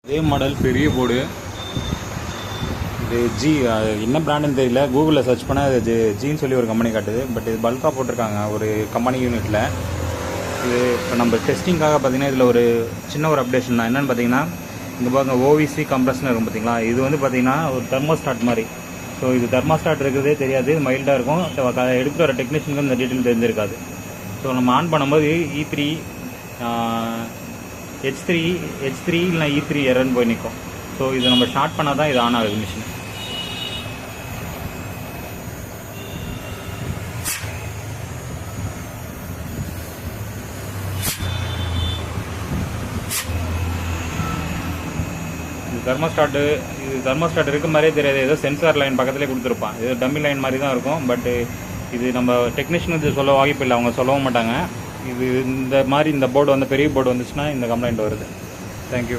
அதே மாடல் பெரிய போர்டு. இது ஜி, என்ன பிராண்டுன்னு தெரியல. கூகுளில் சர்ச் பண்ணால் அது ஜின்னு சொல்லி ஒரு கம்பெனி காட்டுது. பட் இது பல்காக போட்டிருக்காங்க ஒரு கம்பெனி யூனிட்டில். இது இப்போ நம்ம டெஸ்டிங்காக பார்த்தீங்கன்னா இதில் ஒரு சின்ன ஒரு அப்டேஷன் தான். என்னென்னு பார்த்தீங்கன்னா இங்கே பாருங்க ஓவிசி கம்ப்ரஷன் இருக்கும் பார்த்தீங்களா. இது வந்து பார்த்தீங்கன்னா ஒரு தெர்மோஸ்டாட் மாதிரி. ஸோ இது தெர்மோஸ்டாட் இருக்கிறதே தெரியாது, மைல்டாக இருக்கும். எடுத்துகிட்டு வர டெக்னீஷியனுக்கு இந்த டீட்டெயில் தெரிஞ்சிருக்காது. ஸோ நம்ம ஆன் பண்ணும்போது E3 H3 இல்லைனா E3 எரர்னு போய் நிற்கும். ஸோ இது நம்ம ஸ்டார்ட் பண்ணால் தான் இது ஆன் ஆகுது மிஷின். இது தெர்மோஸ்டாட் இருக்க மாதிரியே தெரியாது. ஏதோ சென்சார் லைன் பக்கத்துலேயே கொடுத்துருப்பான். இது டம்மி லைன் மாதிரி தான் இருக்கும். பட் இது நம்ம டெக்னீஷியனுக்கு சொல்ல வாய்ப்பு இல்லை, அவங்க சொல்லவும் மாட்டாங்க. இது இந்த மாதிரி இந்த போர்டு வந்து பெரிய போர்டு வந்துச்சுன்னா இந்த கம்ப்ளைண்ட் வருது. தேங்க்யூ.